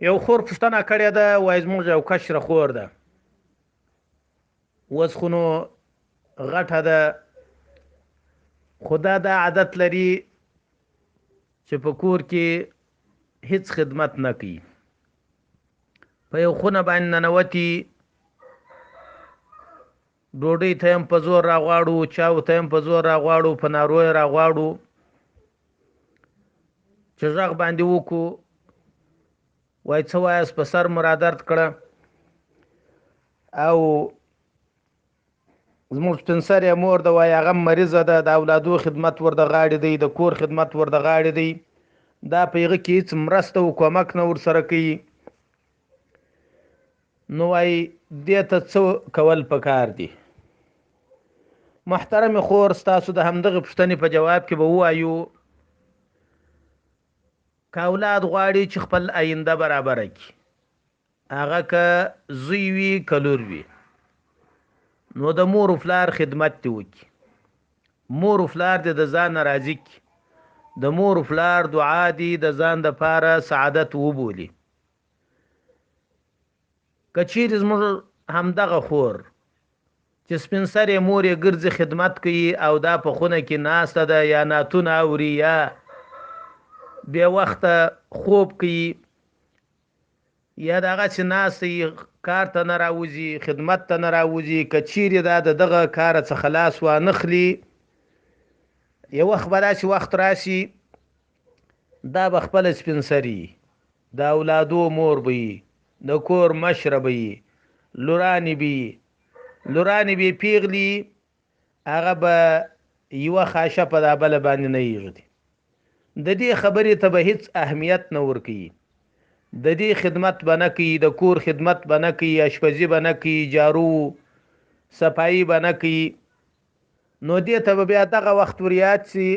یو خور پوښتنه کړې ده، وایي زموږ یو کشره خور ده، اوس خو نو غټه ده، خو دا عادت لري چې په کور کې هیڅ خدمت نه کوي. په یو خونه باندې ننوتي، ډوډۍ ته هم په زور راغواړو، چاو ته هم په زور راغواړو، په ناروی راغواړو، چې غږ باندې وکړو وایي څه وایاست، په سر مو رادرد کړه. او زموږ سپین سرې مور ده، وایي هغه مریضه ده، د اولادو خدمت ور د غاړې دی، د کور خدمت ور د غاړې دی، دا په هغه کې هېڅ مرسته او کومک نه ورسره کوي. نو وایي دې ته څه کول پکار دي؟ محترم خور، ستاسو د همدغه پوښتنې په جواب کې به ووایو که اولاد غواړي چې خپل آینده برابره کړي، هغه که زوی وي که لور وي، نو د مور و پلار خدمت دې وکړي. مور و پلار دې د ځان نه راضي کړي، د مور و پلار دعا دې د ځان دپاره سعادت وبولي. که چیرې زموږ همدغه خور چې سپین سرې مور یې ګرځي خدمت کوي او دا په خونه کې ناسته ده، یا نعتونه اوري، یا بې وخته خوب کوي، یا د هغسې ناسته کار ته نه راوځي، خدمت ته نه راوځي، که چیرې دا د دغه کاره څخه لاس وانخلي، یو وخت به داسې وخت راشي دا به خپله سپین سري د اولادو مور به وي، د کور مشره به وي، لورانې به وي، لورانې به یې پیغلي، هغه به یوه خاشه په دا بله باندې نه ایږدي، د دې خبرې ته به هیڅ اهمیت نه ورکوي، د دې خدمت به نه کوي، د کور خدمت به نه کوي، اشپزي به نه کوي، جارو صفایي به نه کوي. نو دې ته به بیا دغه وخت وریاد سي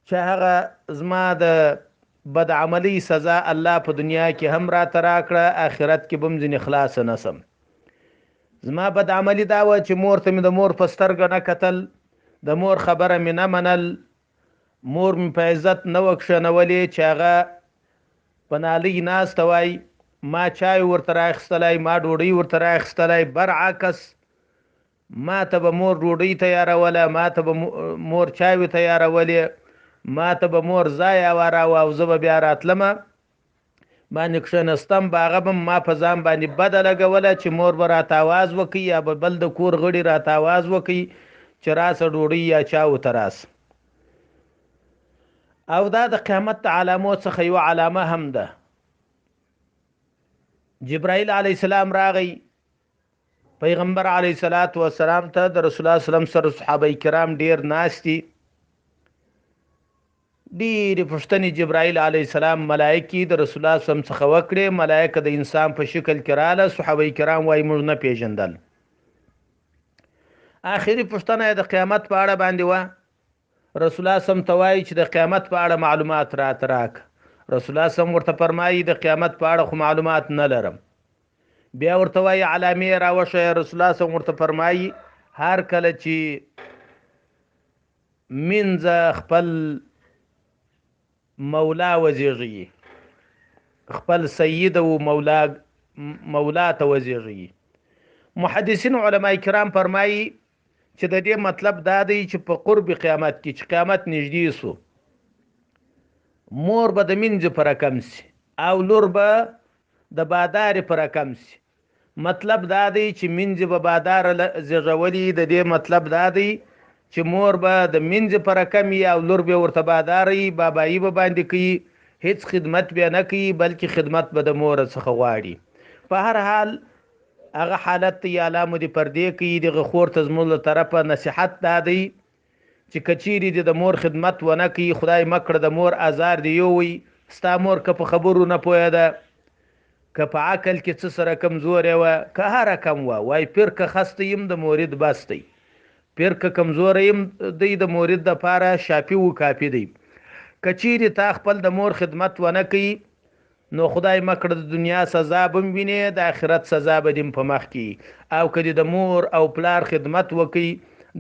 چې هغه زما د بدعملۍ سزا الله په دنیا کې هم راته راکړه، آخرت کې به هم ځینې خلاصه نه سم. زما بدعملي دا وه چې مور ته مې د مور په سترګه نه کتل، د مور خبره مې نه منل، مور مې په عزت نه وه کښېنولې چې هغه په نالۍ ناسته وای، ما چای ورته رااخیستلی، ما ډوډۍ ورته رااخیستلی، برعکس ما ته به مور ډوډۍ تیاروله، ما ته به مور چایو تیارولې، ما ته به مور ځای هواراوه، او زه به بیا راتلمه باندې کښېنستم، به هغه به ما په ځان باندې بده لګوله چې مور به راته آواز وکوي، یا به بل د کور غړي راته آواز وکوي چې راسه ډوډۍ یا چاو ته راسه. او دا د قیامت د علامو څخه یوه علامه هم ده. جبرائیل علیه السلام راغی پیغمبر علیه السلام ته، د رسول الله سلام سره صحابه کرام ډیر ناستي، ډیرې پوښتنې جبرائیل علیه السلام ملائکې د رسول الله سلام څخه وکړې، ملائکه د انسان په شکل کې رااله، صحابه کرام وایي موږ نه پیژندل. آخري پوښتنه یې د قیامت په اړه باندې وه. رسول الله سم ته وایي چې د قیامت په اړه معلومات راته راکړه. رسول الله سم ورته فرمایي د قیامت په اړه خو معلومات نه لرم. بیا ورته وایي علامې راوښیه. رسول الله سم ورته فرمایي هر کله چې منځه خپل مولا وزیږي، خپل سید او مولا ته وزیږي. محدثین علما کرام فرمایي چې د دې مطلب دا دی چې په قرب قیامت کې چې قیامت نږدې سو، مور به د منځ په رقم سي او لور به د بادار په رقم سي. مطلب دا دی چې منځ به بادار زیږولي، د دې مطلب دا دی چې مور به د منځ په رقم وي او لور به ورته باداري بابایي به باندې کوي، هیڅ خدمت بیا نه کوي، بلکې خدمت به د مور څخه غواړي. په هر حال هغه حالت یا علامو د پردې کوي. دغه خور ته زموږ له طرفه نصیحت دا دی چې که چیرې د مور خدمت ونه کوي، خدای مه کړه د مور ازار دی یووي، ستا مور که په خبرو نه پوهېده، که په عقل کې څه سره کمزوری وه، که هر رقم وه، وایي پیر که خسته یم د مورید بس دی، پیر که کمزوری یم دی د مورید دپاره شافي و کافي دی. که چیرې تا خپل د مور خدمت ونه کوي، نو خدای مکړه د دنیا سزا به هم وینې، د آخرت سزا به دې په مخ کې، او که د مور او پلار خدمت وکړي،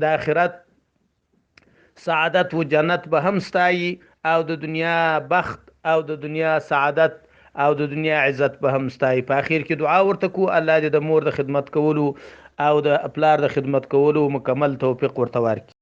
د آخرت سعادت و جنت به هم ستایي، او د دنیا بخت او د دنیا سعادت او د دنیا عزت به هم ستای. په اخر کې دعا ورته کو الله دې د مور د خدمت کولو او د پلار د خدمت کولو مکمل توفیق ورته ورکړي.